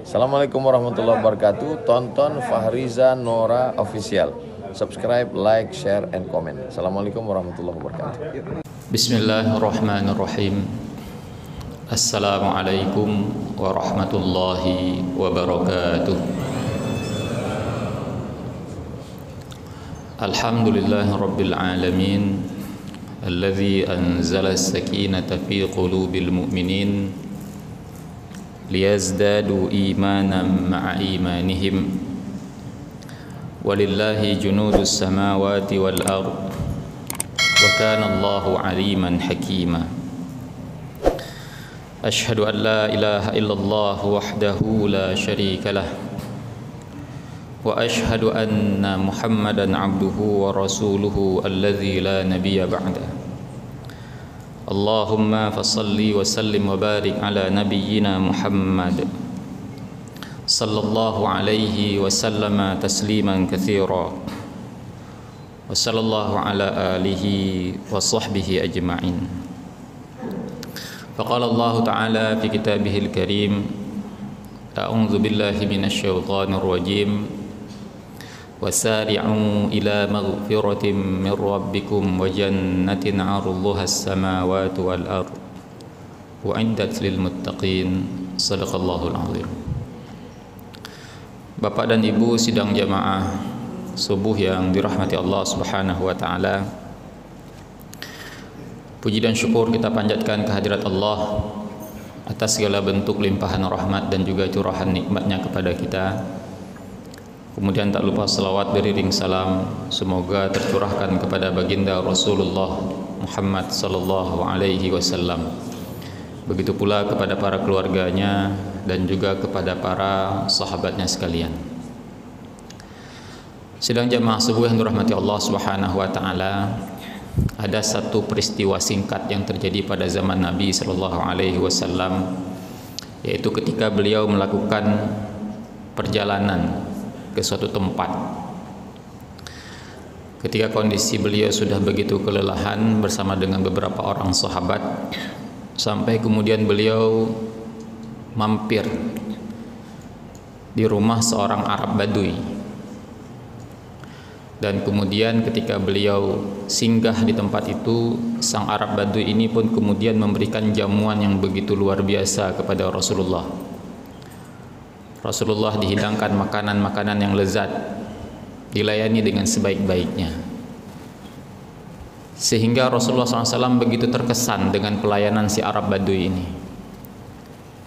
Assalamualaikum warahmatullahi wabarakatuh. Tonton Fahriza Nora Official. Subscribe, like, share, and comment. Assalamualaikum warahmatullahi wabarakatuh. Bismillahirrahmanirrahim. Assalamualaikum warahmatullahi wabarakatuh. Alhamdulillahi rabbil alamin, alladzi anzala as-sakinata fi qulubil mu'minin liyazdadu imanan ma'a imanihim, walillahi junudus samawati wal ard, wa kana Allahu aliman hakima. Ashhadu an la ilaha illallah wahdahu la syarika lah, wa ashhadu anna Muhammadan abduhu wa rasuluhu alladzi la nabiyya ba'da. Allahumma fasalli wa sallim wa barik ala nabiyyina Muhammad sallallahu alaihi wa sallama tasliman katsira, wa sallallahu ala alihi wa sahbihi ajma'in. Faqala Allah ta'ala fi kitabihil karim, a'udzu billahi minasy syaithanir rajim, وسارعوا إلى مغفرة من ربكم وجنة عرضها السماوات والأرض وأعدت للمتقين. صدق الله العظيم. Bapak dan Ibu sidang jamaah subuh yang dirahmati Allah Subhanahu wa taala. Puji dan syukur kita panjatkan kehadirat Allah atas segala bentuk limpahan rahmat dan juga curahan nikmatnya kepada kita. Kemudian tak lupa salawat beriring salam semoga tercurahkan kepada baginda Rasulullah Muhammad sallallahu alaihi wasallam. Begitu pula kepada para keluarganya dan juga kepada para sahabatnya sekalian. Sidang jamaah subuh yang dirahmati Allah Subhanahu wa taala, ada satu peristiwa singkat yang terjadi pada zaman Nabi sallallahu alaihi wasallam, yaitu ketika beliau melakukan perjalanan ke suatu tempat. Ketika kondisi beliau sudah begitu kelelahan bersama dengan beberapa orang sahabat, sampai kemudian beliau mampir di rumah seorang Arab Badui. Dan kemudian ketika beliau singgah di tempat itu, sang Arab Badui ini pun kemudian memberikan jamuan yang begitu luar biasa kepada Rasulullah. Rasulullah dihidangkan makanan-makanan yang lezat, dilayani dengan sebaik-baiknya, sehingga Rasulullah SAW begitu terkesan dengan pelayanan si Arab Badui ini.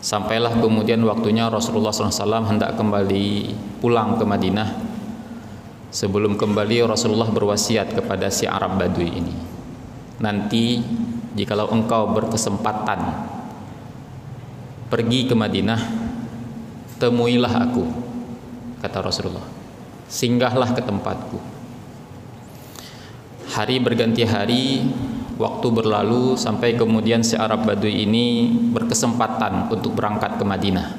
Sampailah kemudian waktunya Rasulullah SAW hendak kembali pulang ke Madinah. Sebelum kembali, Rasulullah berwasiat kepada si Arab Badui ini, nanti jikalau engkau berkesempatan pergi ke Madinah, temuilah aku, kata Rasulullah, singgahlah ke tempatku. Hari berganti hari, waktu berlalu, sampai kemudian si Arab Badui ini berkesempatan untuk berangkat ke Madinah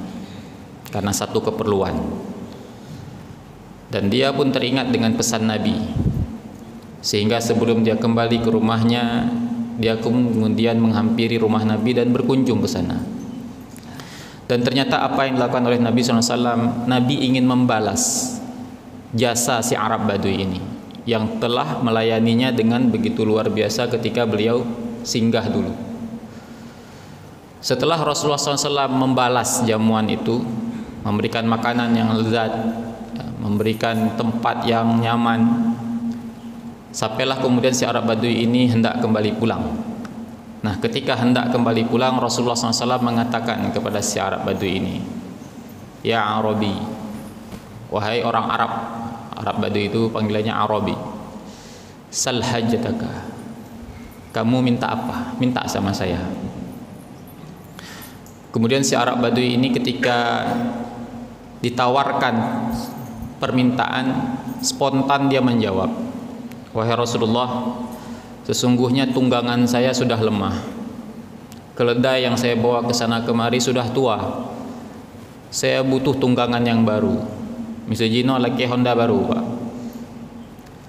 karena satu keperluan. Dan dia pun teringat dengan pesan Nabi, sehingga sebelum dia kembali ke rumahnya, dia kemudian menghampiri rumah Nabi dan berkunjung ke sana. Dan ternyata apa yang dilakukan oleh Nabi SAW, Nabi ingin membalas jasa si Arab Badui ini yang telah melayaninya dengan begitu luar biasa ketika beliau singgah dulu. Setelah Rasulullah SAW membalas jamuan itu, memberikan makanan yang lezat, memberikan tempat yang nyaman, sampailah kemudian si Arab Badui ini hendak kembali pulang. Nah, ketika hendak kembali pulang, Rasulullah SAW mengatakan kepada si Arab Badui ini, "Ya Arabi, wahai orang Arab." Arab Badui itu panggilannya Arabi. "Sal hajataka." Kamu minta apa? Minta sama saya. Kemudian si Arab Badui ini ketika ditawarkan permintaan, spontan dia menjawab, "Wahai Rasulullah, sesungguhnya tunggangan saya sudah lemah. Keledai yang saya bawa ke sana kemari sudah tua. Saya butuh tunggangan yang baru. Misujino lagi Honda baru, Pak."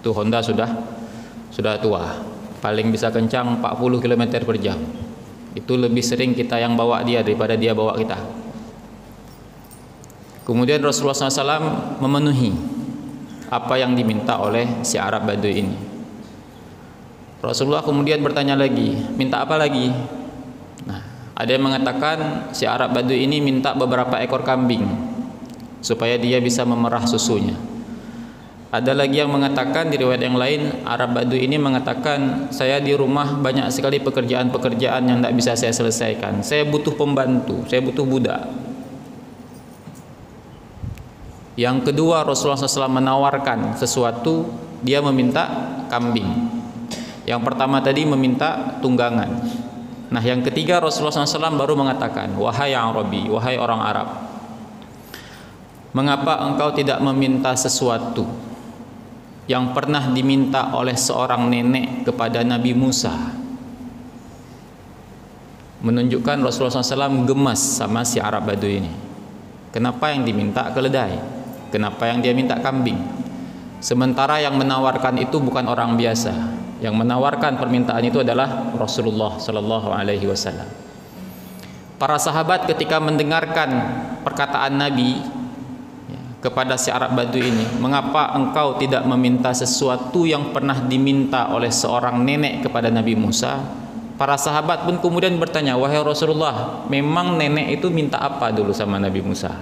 Itu Honda sudah tua, paling bisa kencang 40 km per jam. Itu lebih sering kita yang bawa dia daripada dia bawa kita. Kemudian Rasulullah SAW memenuhi apa yang diminta oleh si Arab Badui ini. Rasulullah kemudian bertanya lagi, minta apa lagi? Nah, ada yang mengatakan si Arab Badui ini minta beberapa ekor kambing supaya dia bisa memerah susunya. Ada lagi yang mengatakan di riwayat yang lain, Arab Badui ini mengatakan, saya di rumah banyak sekali pekerjaan-pekerjaan yang tidak bisa saya selesaikan. Saya butuh pembantu, saya butuh budak. Yang kedua, Rasulullah SAW menawarkan sesuatu, dia meminta kambing. Yang pertama tadi meminta tunggangan. Nah, yang ketiga Rasulullah SAW baru mengatakan, wahai Arabi, wahai orang Arab, mengapa engkau tidak meminta sesuatu yang pernah diminta oleh seorang nenek kepada Nabi Musa? Menunjukkan Rasulullah SAW gemas sama si Arab Badui ini. Kenapa yang diminta keledai? Kenapa yang dia minta kambing? Sementara yang menawarkan itu bukan orang biasa. Yang menawarkan permintaan itu adalah Rasulullah Sallallahu Alaihi Wasallam. Para sahabat ketika mendengarkan perkataan Nabi kepada si Arab Badui ini, mengapa engkau tidak meminta sesuatu yang pernah diminta oleh seorang nenek kepada Nabi Musa? Para sahabat pun kemudian bertanya, wahai Rasulullah, memang nenek itu minta apa dulu sama Nabi Musa?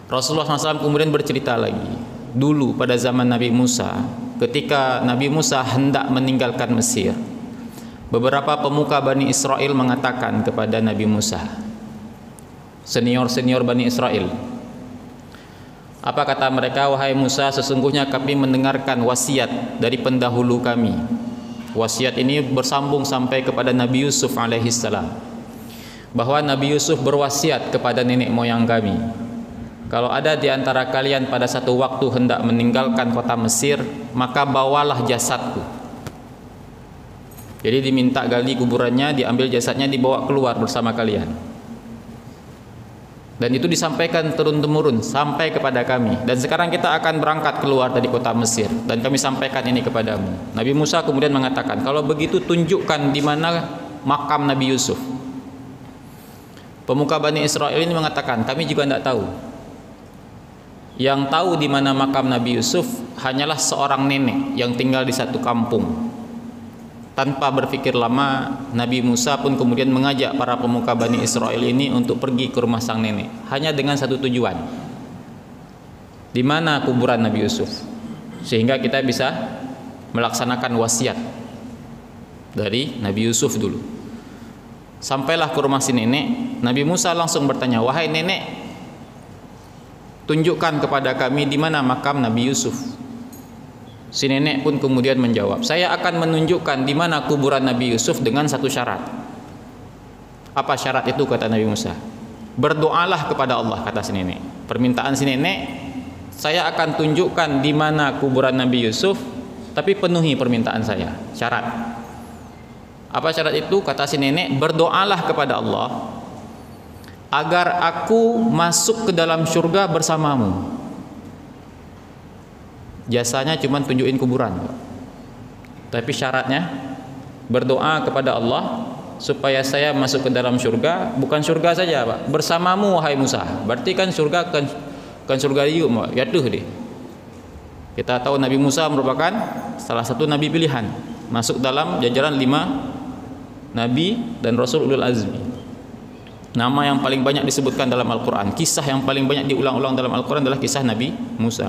Rasulullah SAW kemudian bercerita lagi, dulu pada zaman Nabi Musa, ketika Nabi Musa hendak meninggalkan Mesir, beberapa pemuka Bani Israel mengatakan kepada Nabi Musa, senior-senior Bani Israel, apa kata mereka? Wahai Musa, sesungguhnya kami mendengarkan wasiat dari pendahulu kami. Wasiat ini bersambung sampai kepada Nabi Yusuf alaihissalam, bahwa Nabi Yusuf berwasiat kepada nenek moyang kami, kalau ada di antara kalian pada satu waktu hendak meninggalkan kota Mesir, maka bawalah jasadku. Jadi diminta gali kuburannya, diambil jasadnya, dibawa keluar bersama kalian. Dan itu disampaikan turun-temurun sampai kepada kami. Dan sekarang kita akan berangkat keluar dari kota Mesir, dan kami sampaikan ini kepadamu. Nabi Musa kemudian mengatakan, kalau begitu tunjukkan di mana makam Nabi Yusuf. Pemuka Bani Israel ini mengatakan, kami juga tidak tahu. Yang tahu di mana makam Nabi Yusuf hanyalah seorang nenek yang tinggal di satu kampung. Tanpa berpikir lama, Nabi Musa pun kemudian mengajak para pemuka Bani Israel ini untuk pergi ke rumah sang nenek, hanya dengan satu tujuan, di mana kuburan Nabi Yusuf, sehingga kita bisa melaksanakan wasiat dari Nabi Yusuf dulu. Sampailah ke rumah si nenek, Nabi Musa langsung bertanya, wahai nenek, tunjukkan kepada kami di mana makam Nabi Yusuf. Si nenek pun kemudian menjawab, saya akan menunjukkan di mana kuburan Nabi Yusuf dengan satu syarat. Apa syarat itu, kata Nabi Musa? Berdoalah kepada Allah, kata si nenek. Permintaan si nenek, saya akan tunjukkan di mana kuburan Nabi Yusuf, tapi penuhi permintaan saya. Syarat. Apa syarat itu? Kata si nenek, berdoalah kepada Allah agar aku masuk ke dalam surga bersamamu. Jasanya cuma tunjukin kuburan, tapi syaratnya berdoa kepada Allah supaya saya masuk ke dalam surga. Bukan surga saja, Pak, bersamamu wahai Musa. Berarti kan surga kan surga yuk, ya tuh deh. Kita tahu Nabi Musa merupakan salah satu nabi pilihan, masuk dalam jajaran 5 nabi dan rasul ulul azmi. Nama yang paling banyak disebutkan dalam Al-Quran, kisah yang paling banyak diulang-ulang dalam Al-Quran adalah kisah Nabi Musa.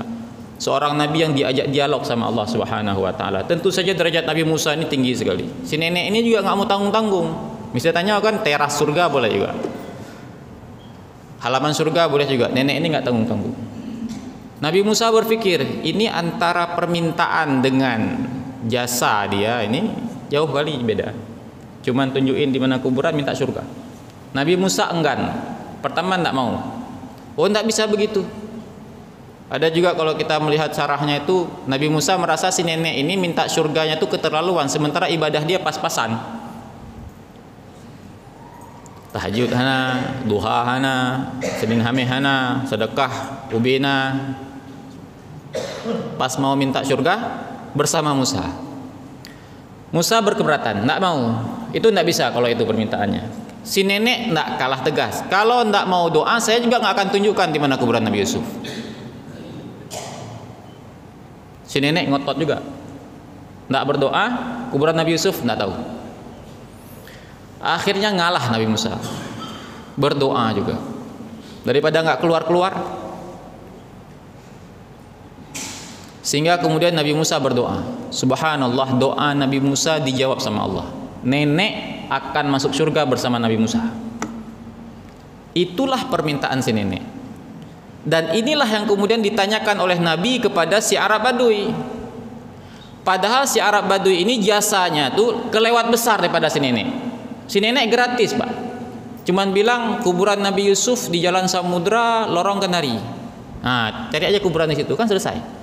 Seorang nabi yang diajak dialog sama Allah Subhanahu wa taala. Tentu saja derajat Nabi Musa ini tinggi sekali. Si nenek ini juga nggak mau tanggung-tanggung. Misalnya tanya kan, teras surga boleh juga, halaman surga boleh juga. Nenek ini nggak tanggung-tanggung. Nabi Musa berpikir, ini antara permintaan dengan jasa dia ini jauh kali beda. Cuman tunjukin di mana kuburan, minta surga. Nabi Musa enggan. Pertama tidak mau. Oh, tidak bisa begitu. Ada juga kalau kita melihat syarahnya itu, Nabi Musa merasa si nenek ini minta surganya itu keterlaluan, sementara ibadah dia pas-pasan. Tahajud hana, duha hana, Senin Hameh hana, sedekah ubina. pas mau minta surga bersama Musa. Musa berkeberatan, enggak mau. Itu enggak bisa kalau itu permintaannya. Si nenek enggak kalah tegas. Kalau enggak mau doa, saya juga enggak akan tunjukkan di mana kuburan Nabi Yusuf. Si nenek ngotot juga. Enggak berdoa, kuburan Nabi Yusuf enggak tahu. Akhirnya ngalah Nabi Musa. Berdoa juga. Daripada enggak keluar-keluar. Sehingga kemudian Nabi Musa berdoa. Subhanallah, doa Nabi Musa dijawab sama Allah. Nenek akan masuk surga bersama Nabi Musa. Itulah permintaan si nenek. Dan inilah yang kemudian ditanyakan oleh Nabi kepada si Arab Badui. Padahal si Arab Badui ini jasanya tuh kelewat besar daripada si nenek. Si nenek gratis, Pak. Cuman bilang kuburan Nabi Yusuf di Jalan Samudra, Lorong Kenari. Nah, cari aja kuburan di situ kan selesai.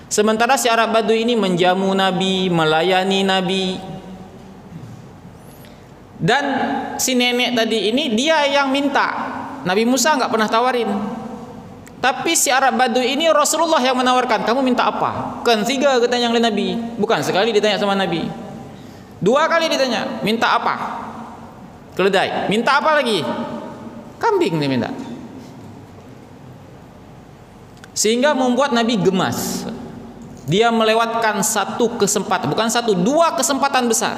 Sementara si Arab Badui ini menjamu Nabi, melayani Nabi. Dan si nenek tadi ini dia yang minta. Nabi Musa nggak pernah tawarin. Tapi si Arab Badui ini Rasulullah yang menawarkan. Kamu minta apa? Kan 3 katanya oleh Nabi. Bukan sekali ditanya sama Nabi. 2 kali ditanya. Minta apa? Keledai. Minta apa lagi? Kambing dia minta. Sehingga membuat Nabi gemas. Dia melewatkan satu kesempatan, bukan satu, 2 kesempatan besar.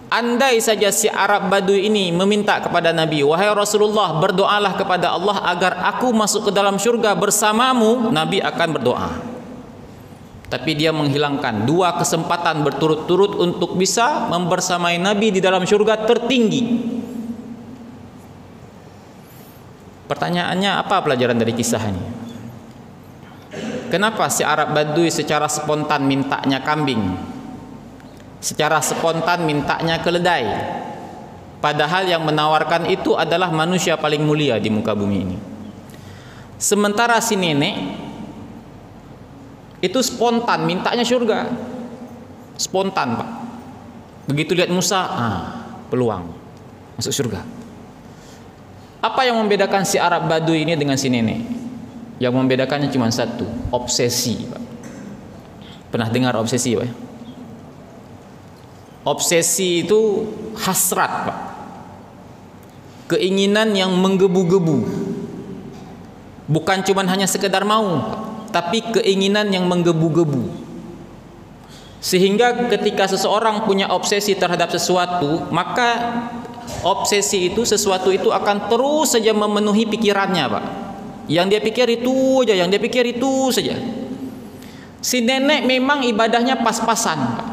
Andai saja si Arab Badui ini meminta kepada Nabi, wahai Rasulullah, berdoalah kepada Allah agar aku masuk ke dalam surga bersamamu, Nabi akan berdoa. Tapi dia menghilangkan 2 kesempatan berturut-turut untuk bisa membersamai Nabi di dalam surga tertinggi. Pertanyaannya, apa pelajaran dari kisah ini? Kenapa si Arab Badui secara spontan mintanya kambing? Secara spontan mintanya keledai? Padahal yang menawarkan itu adalah manusia paling mulia di muka bumi ini. Sementara si nenek itu spontan mintanya surga. Spontan, Pak. Begitu lihat Musa, peluang masuk surga. Apa yang membedakan si Arab Badui ini dengan si nenek? Yang membedakannya cuma satu, obsesi, Pak. Pernah dengar obsesi, Pak? Obsesi itu hasrat, Pak. Keinginan yang menggebu-gebu. Bukan cuma hanya sekedar mau, Pak, tapi keinginan yang menggebu-gebu. Sehingga ketika seseorang punya obsesi terhadap sesuatu, maka obsesi itu, sesuatu itu akan terus saja memenuhi pikirannya, Pak. Yang dia pikir itu aja, yang dia pikir itu saja. Si nenek memang ibadahnya pas-pasan, Pak.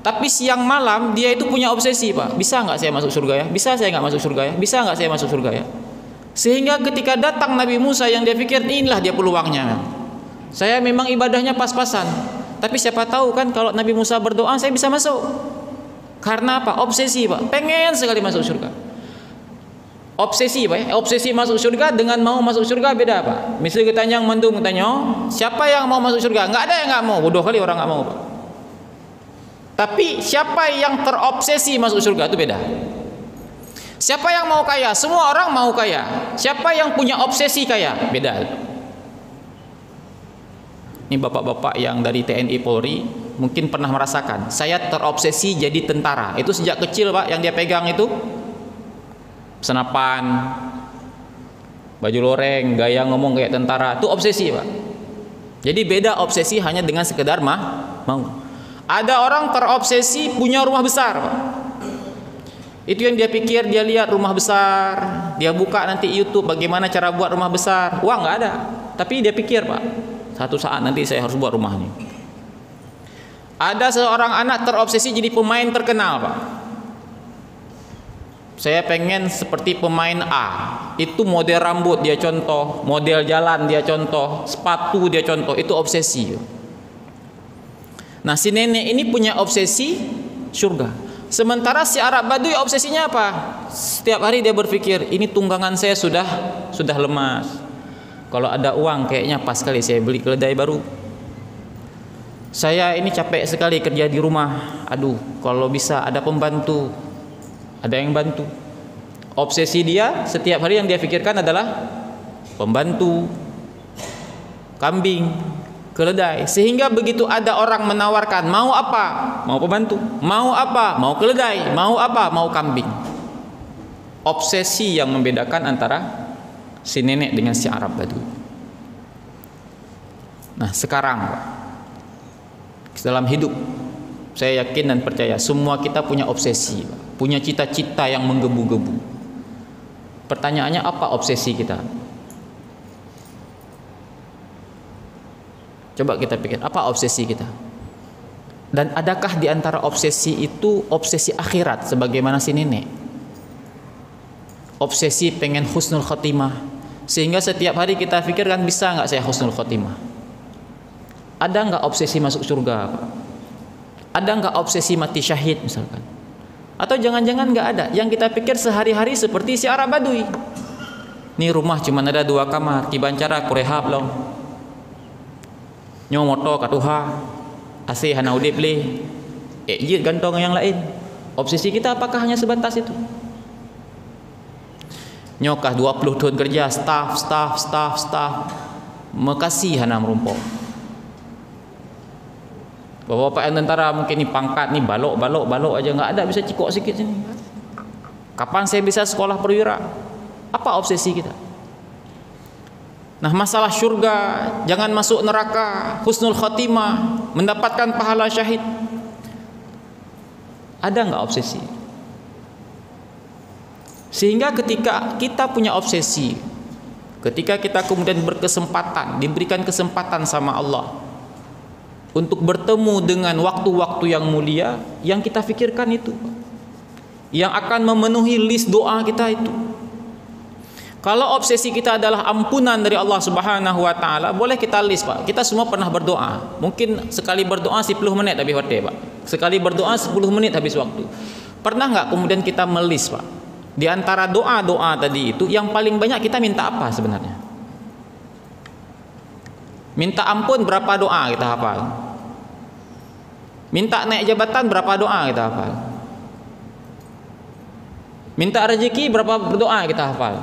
Tapi siang malam dia itu punya obsesi, Pak. Bisa nggak saya masuk surga ya? Bisa saya nggak masuk surga ya? Bisa nggak saya masuk surga ya? Sehingga ketika datang Nabi Musa yang dia pikir inilah dia peluangnya. Saya memang ibadahnya pas-pasan. Tapi siapa tahu kan kalau Nabi Musa berdoa saya bisa masuk. Karena apa? Obsesi, Pak. Pengen sekali masuk surga. Obsesi, Pak. Obsesi masuk surga dengan mau masuk surga beda, Pak. Misalnya kita yang mendung tanya, siapa yang mau masuk surga? Nggak ada yang nggak mau. Bodoh kali orang nggak mau, Pak. Tapi siapa yang terobsesi masuk surga itu beda. Siapa yang mau kaya? Semua orang mau kaya. Siapa yang punya obsesi kaya? Beda. Ini bapak-bapak yang dari TNI Polri mungkin pernah merasakan. Saya terobsesi jadi tentara. Itu sejak kecil, Pak, yang dia pegang itu senapan, baju loreng, gaya ngomong kayak tentara, itu obsesi, Pak. Jadi beda obsesi hanya dengan sekedar mau. Ada orang terobsesi punya rumah besar, Pak. Itu yang dia pikir, dia lihat rumah besar, dia buka nanti YouTube bagaimana cara buat rumah besar. Uang nggak ada, tapi dia pikir, Pak, satu saat nanti saya harus buat rumah ini. Ada seorang anak terobsesi jadi pemain terkenal, Pak. Saya pengen seperti pemain A. Itu model rambut dia contoh, model jalan dia contoh, sepatu dia contoh. Itu obsesi. Nah, si nenek ini punya obsesi surga. Sementara si Arab Badui obsesinya apa? Setiap hari dia berpikir, ini tunggangan saya sudah lemas. Kalau ada uang kayaknya pas sekali saya beli keledai baru. Saya ini capek sekali kerja di rumah. Aduh, kalau bisa ada pembantu, ada yang bantu. Obsesi dia setiap hari yang dia pikirkan adalah pembantu, kambing, keledai. Sehingga begitu ada orang menawarkan, mau apa? Mau pembantu. Mau apa? Mau keledai. Mau apa? Mau kambing. Obsesi yang membedakan antara si nenek dengan si Arab Badui. Nah sekarang Pak, dalam hidup saya yakin dan percaya semua kita punya obsesi, punya cita-cita yang menggebu-gebu. Pertanyaannya apa obsesi kita? Coba kita pikir, apa obsesi kita? Dan adakah di antara obsesi itu obsesi akhirat sebagaimana si nenek? Obsesi pengen husnul khotimah, sehingga setiap hari kita pikirkan, bisa nggak saya husnul khotimah? Ada nggak obsesi masuk surga, Pak? Ada nggak obsesi mati syahid misalkan? Atau jangan-jangan nggak ada? Yang kita pikir sehari-hari seperti si Arab Badui. Nih rumah cuma ada 2 kamar, kibancara kurehab loh. Nyomoto katuha, asih hana udip le. Ejit gantong yang lain. Obsesi kita apakah hanya sebatas itu? Nyokah 20 tahun kerja, staff, makasih hana merumpok. Bapak-bapak yang tentara mungkin nih pangkat nih balok aja nggak ada, bisa cikok sikit sini. Kapan saya bisa sekolah perwira? Apa obsesi kita? Nah masalah surga, jangan masuk neraka, husnul khotimah, mendapatkan pahala syahid. Ada nggak obsesi? Sehingga ketika kita punya obsesi, ketika kita kemudian berkesempatan, diberikan kesempatan sama Allah untuk bertemu dengan waktu-waktu yang mulia, yang kita pikirkan itu, yang akan memenuhi list doa kita itu. Kalau obsesi kita adalah ampunan dari Allah Subhanahu wa taala, boleh kita list, Pak. Kita semua pernah berdoa. Mungkin sekali berdoa 10 menit habis waktu, Pak. Sekali berdoa 10 menit habis waktu. Pernah nggak kemudian kita melis, Pak? Di antara doa-doa tadi itu yang paling banyak kita minta apa sebenarnya? Minta ampun berapa doa kita hafal? Minta naik jabatan berapa doa kita hafal? Minta rezeki berapa berdoa kita hafal?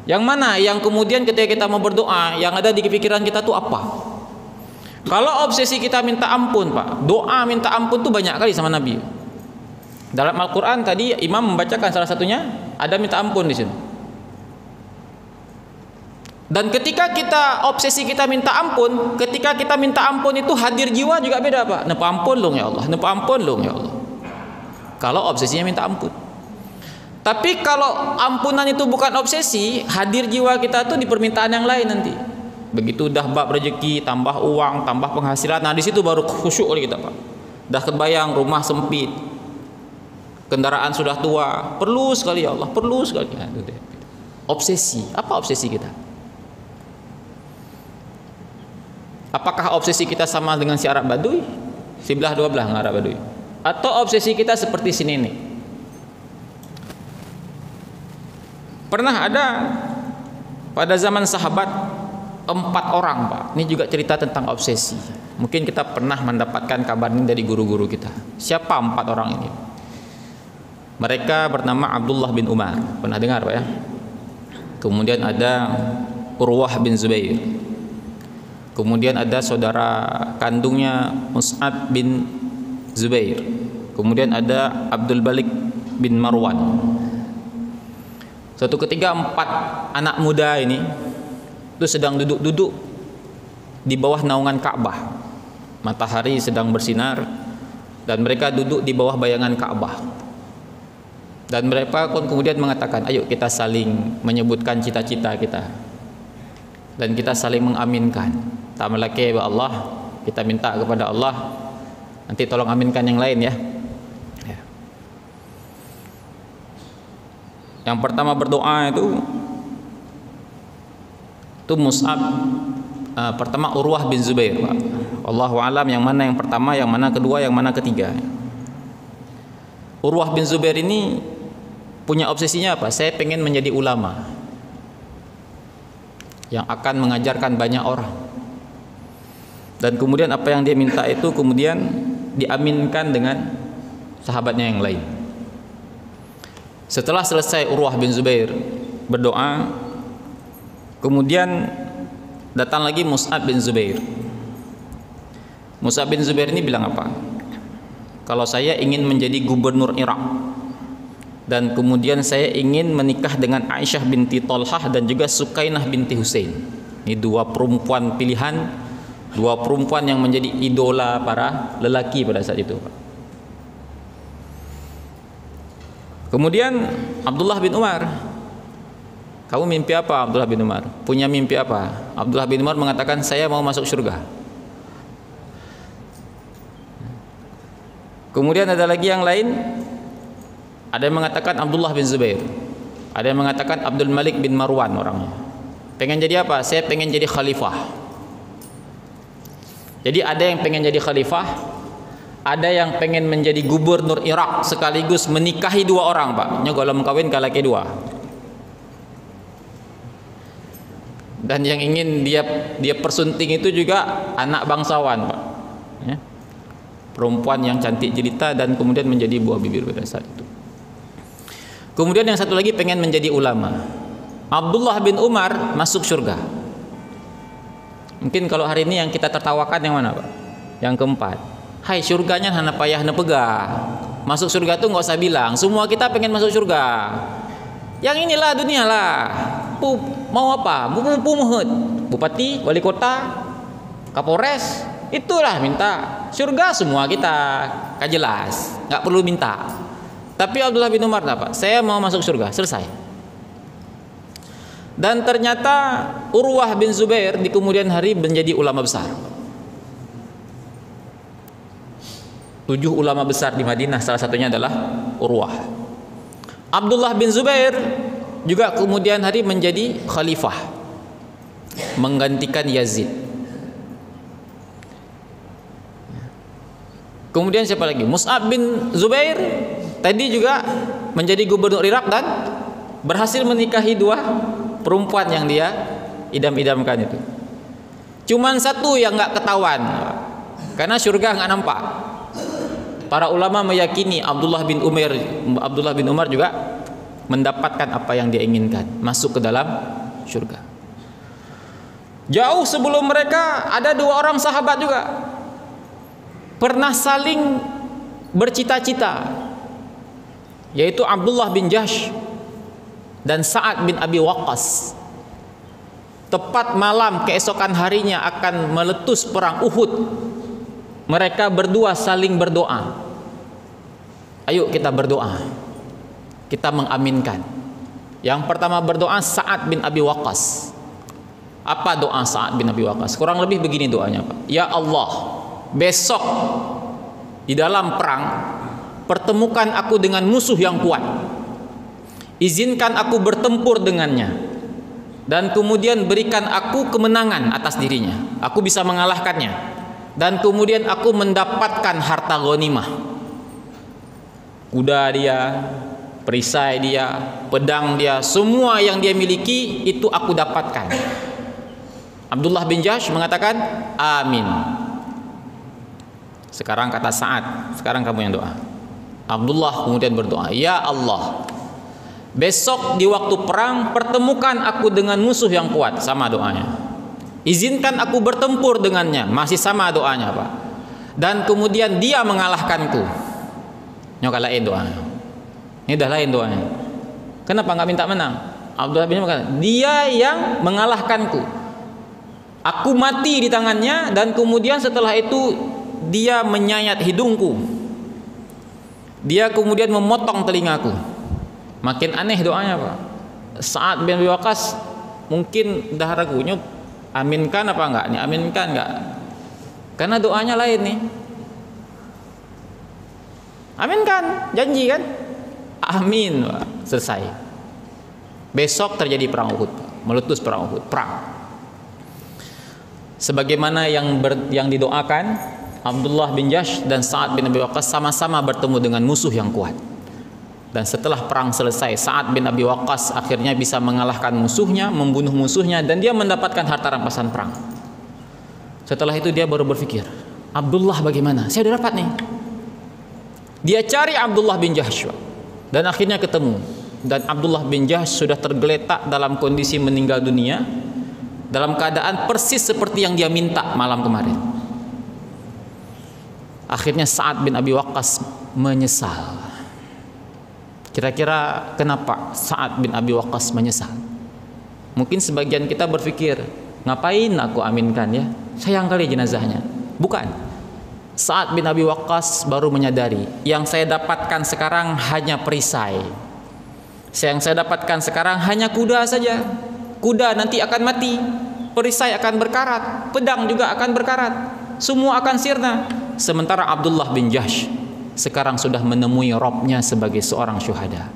Yang mana yang kemudian ketika kita mau berdoa, yang ada di pikiran kita tuh apa? Kalau obsesi kita minta ampun, Pak, doa minta ampun tuh banyak kali sama Nabi. Dalam Al-Quran tadi Imam membacakan salah satunya, ada minta ampun di sini. Dan ketika kita obsesi kita minta ampun, ketika kita minta ampun itu hadir jiwa juga beda, Pak. Nepa ampun loh ya Allah, nepa ampun loh ya Allah. Kalau obsesinya minta ampun. Tapi kalau ampunan itu bukan obsesi, hadir jiwa kita tuh di permintaan yang lain nanti. Begitu dah bab rezeki, tambah uang, tambah penghasilan, nah di situ baru khusyuk kita, Pak. Dah kebayang rumah sempit, kendaraan sudah tua, perlu sekali ya Allah, perlu sekali. Nah, itu deh. Obsesi, apa obsesi kita? Apakah obsesi kita sama dengan si Arab Badui? Si belah dua belah dengan Arab Badui? Atau obsesi kita seperti si nenek? Pernah ada pada zaman sahabat 4 orang, Pak. Ini juga cerita tentang obsesi. Mungkin kita pernah mendapatkan kabar ini dari guru-guru kita. Siapa 4 orang ini? Mereka bernama Abdullah bin Umar. Pernah dengar, Pak ya? Kemudian ada Urwah bin Zubair. Kemudian ada saudara kandungnya Mus'ab bin Zubair. Kemudian ada Abdul Malik bin Marwan. Suatu ketika 4 anak muda ini itu sedang duduk-duduk di bawah naungan Ka'bah. Matahari sedang bersinar dan mereka duduk di bawah bayangan Ka'bah. Dan mereka kemudian mengatakan, ayo kita saling menyebutkan cita-cita kita. Dan kita saling mengaminkan. Tamalake wa Allah, kita minta kepada Allah, nanti tolong aminkan yang lain ya. Yang pertama berdoa itu Mus'ab, pertama Urwah bin Zubair, Pak. Allahu alam yang mana yang pertama, yang mana kedua, yang mana ketiga. Urwah bin Zubair ini punya obsesinya apa? Saya pengen menjadi ulama yang akan mengajarkan banyak orang. Dan kemudian apa yang dia minta itu kemudian diaminkan dengan sahabatnya yang lain. Setelah selesai Urwah bin Zubair berdoa, kemudian datang lagi Mus'ab bin Zubair. Mus'ab bin Zubair ini bilang apa? Kalau saya ingin menjadi gubernur Irak dan kemudian saya ingin menikah dengan Aisyah binti Thalhah dan juga Sukainah binti Husain. Ini dua perempuan pilihan, dua perempuan yang menjadi idola para lelaki pada saat itu. Kemudian Abdullah bin Umar, kamu mimpi apa Abdullah bin Umar? Punya mimpi apa? Abdullah bin Umar mengatakan, saya mau masuk surga. Kemudian ada lagi yang lain, ada yang mengatakan Abdullah bin Zubair, ada yang mengatakan Abdul Malik bin Marwan orangnya. Pengen jadi apa? Saya pengen jadi khalifah. Jadi ada yang pengen jadi khalifah, ada yang pengen menjadi gubernur Irak sekaligus menikahi dua orang, Pak. Nyogolom kawin kalaki dua. Dan yang ingin dia persunting itu juga anak bangsawan, Pak. Ya. Perempuan yang cantik jelita dan kemudian menjadi buah bibir pada saat itu. Kemudian yang satu lagi pengen menjadi ulama. Abdullah bin Umar masuk surga. Mungkin kalau hari ini yang kita tertawakan yang mana, Pak? Yang keempat. Hai, surganya hana payah hana pegah. Masuk surga tuh nggak usah bilang. Semua kita pengen masuk surga. Yang inilah dunia lah. Mau apa? Bupati, wali kota, Kapolres. Itulah minta surga semua kita, kan jelas, nggak perlu minta. Tapi Abdullah bin Umar apa? Saya mau masuk surga, selesai. Dan ternyata Urwah bin Zubair di kemudian hari menjadi ulama besar. 7 ulama besar di Madinah, salah satunya adalah Urwah. Abdullah bin Zubair juga kemudian hari menjadi khalifah, menggantikan Yazid. Kemudian siapa lagi? Mus'ab bin Zubair tadi juga menjadi gubernur Irak dan berhasil menikahi 2 perempuan yang dia idam-idamkan itu. Cuman satu yang nggak ketahuan, karena surga nggak nampak. Para ulama meyakini Abdullah bin Umar juga mendapatkan apa yang dia inginkan, masuk ke dalam surga. Jauh sebelum mereka ada 2 orang sahabat juga pernah saling bercita-cita, yaitu Abdullah bin Jahsh dan Sa'ad bin Abi Waqqas. Tepat malam keesokan harinya akan meletus perang Uhud, mereka berdua saling berdoa. Ayo kita berdoa, kita mengaminkan. Yang pertama berdoa Sa'ad bin Abi Waqqas. Apa doa Sa'ad bin Abi Waqqas? Kurang lebih begini doanya, Pak. Ya Allah, besok di dalam perang pertemukan aku dengan musuh yang kuat, izinkan aku bertempur dengannya, dan kemudian berikan aku kemenangan atas dirinya, aku bisa mengalahkannya, dan kemudian aku mendapatkan harta ghanimah, kuda dia, perisai dia, pedang dia, semua yang dia miliki itu aku dapatkan. Abdullah bin Jahsh mengatakan amin. Sekarang kata Sa'ad, sekarang kamu yang doa. Abdullah kemudian berdoa, ya Allah, besok di waktu perang pertemukan aku dengan musuh yang kuat, sama doanya. Izinkan aku bertempur dengannya, masih sama doanya, Pak. Dan kemudian dia mengalahkanku. Nyokalain doanya. Ini dah lain doanya. Kenapa nggak minta menang? Abdullah bin Umar berkata, dia yang mengalahkanku. Aku mati di tangannya, dan kemudian setelah itu dia menyayat hidungku, dia kemudian memotong telingaku. Makin aneh doanya, Pak. Sa'ad bin Abi Waqqas mungkin dah ragunya, aminkan apa enggak nih, aminkan enggak, karena doanya lain nih. Aminkan, janji kan, amin, Pak. Selesai. Besok terjadi perang Uhud, meletus perang Uhud, perang sebagaimana yang didoakan. Abdullah bin Jahsh dan Sa'ad bin Abi Waqqas sama-sama bertemu dengan musuh yang kuat. Dan setelah perang selesai, Sa'ad bin Abi Waqqas akhirnya bisa mengalahkan musuhnya, membunuh musuhnya, dan dia mendapatkan harta rampasan perang. Setelah itu dia baru berpikir, Abdullah bagaimana? Saya udah dapat nih. Dia cari Abdullah bin Jahsh dan akhirnya ketemu. Dan Abdullah bin Jahsh sudah tergeletak dalam kondisi meninggal dunia, dalam keadaan persis seperti yang dia minta malam kemarin. Akhirnya Sa'ad bin Abi Waqqas menyesal. Kira-kira kenapa Sa'ad bin Abi Waqqas menyesal? Mungkin sebagian kita berpikir, ngapain aku aminkan ya? Sayang kali jenazahnya. Bukan. Sa'ad bin Abi Waqqas baru menyadari, yang saya dapatkan sekarang hanya perisai. Yang saya dapatkan sekarang hanya kuda saja. Kuda nanti akan mati, perisai akan berkarat, pedang juga akan berkarat, semua akan sirna. Sementara Abdullah bin Jahsh sekarang sudah menemui Robnya sebagai seorang syuhada.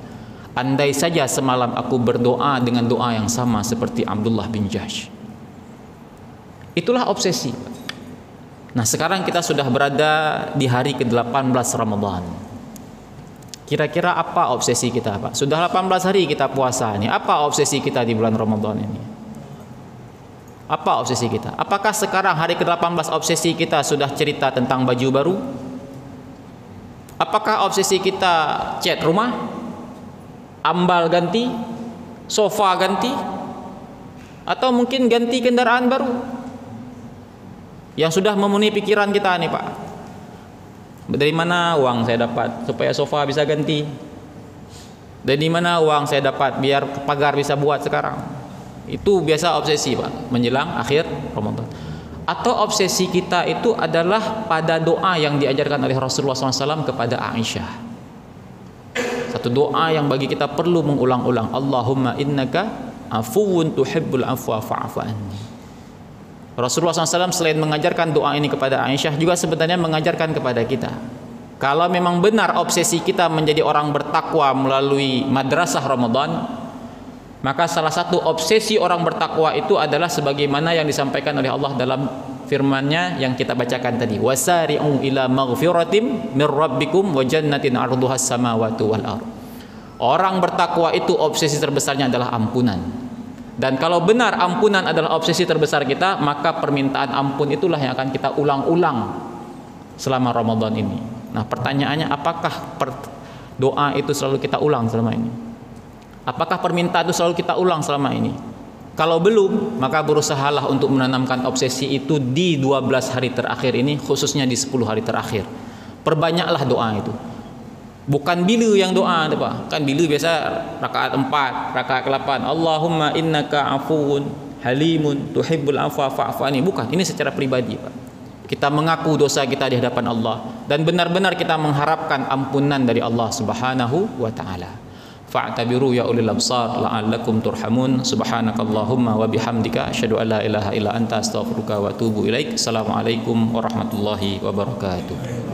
Andai saja semalam aku berdoa dengan doa yang sama seperti Abdullah bin Jahsh. Itulah obsesi. Nah, sekarang kita sudah berada di hari ke-18 Ramadan. Kira-kira apa obsesi kita, Pak? Sudah 18 hari kita puasa nih. Apa obsesi kita di bulan Ramadan ini? Apa obsesi kita? Apakah sekarang hari ke-18 obsesi kita sudah cerita tentang baju baru? Apakah obsesi kita cat rumah? Ambal ganti? Sofa ganti? Atau mungkin ganti kendaraan baru? Yang sudah memenuhi pikiran kita nih, Pak. Dari mana uang saya dapat supaya sofa bisa ganti? Dari mana uang saya dapat biar pagar bisa buat sekarang? Itu biasa obsesi, Pak, menjelang akhir Ramadan. Atau obsesi kita itu adalah pada doa yang diajarkan oleh Rasulullah SAW kepada Aisyah. Satu doa yang bagi kita perlu mengulang-ulang. Allahumma innaka afuwun tuhibbul afwa fa'fu anni. Rasulullah SAW selain mengajarkan doa ini kepada Aisyah, juga sebenarnya mengajarkan kepada kita. Kalau memang benar obsesi kita menjadi orang bertakwa melalui madrasah Ramadan, maka salah satu obsesi orang bertakwa itu adalah sebagaimana yang disampaikan oleh Allah dalam firman-Nya yang kita bacakan tadi, wasari'u ila maghfiratim mir rabbikum wa jannatin 'arduhas samawati wal ardh. Orang bertakwa itu obsesi terbesarnya adalah ampunan. Dan kalau benar ampunan adalah obsesi terbesar kita, maka permintaan ampun itulah yang akan kita ulang-ulang selama Ramadan ini. Nah, pertanyaannya, apakah doa itu selalu kita ulang selama ini? Apakah permintaan itu selalu kita ulang selama ini? Kalau belum, maka berusahalah untuk menanamkan obsesi itu di 12 hari terakhir ini, khususnya di 10 hari terakhir. Perbanyaklah doa itu. Bukan bilu yang doa, Pak. Kan bilu biasa rakaat 4, rakaat 8. Allahumma innaka afuwun halimun tuhibbul afwa fa'fu anni. Bukan, ini secara pribadi, Pak. Kita mengaku dosa kita di hadapan Allah dan benar-benar kita mengharapkan ampunan dari Allah Subhanahu wa taala. Fa'tabiru ya ulil absar la'allakum turhamun. Subhanakallahumma wa bihamdika asyhadu an la ilaha illa anta astaghfiruka wa atubu ilaik. Assalamualaikum warahmatullahi wabarakatuh.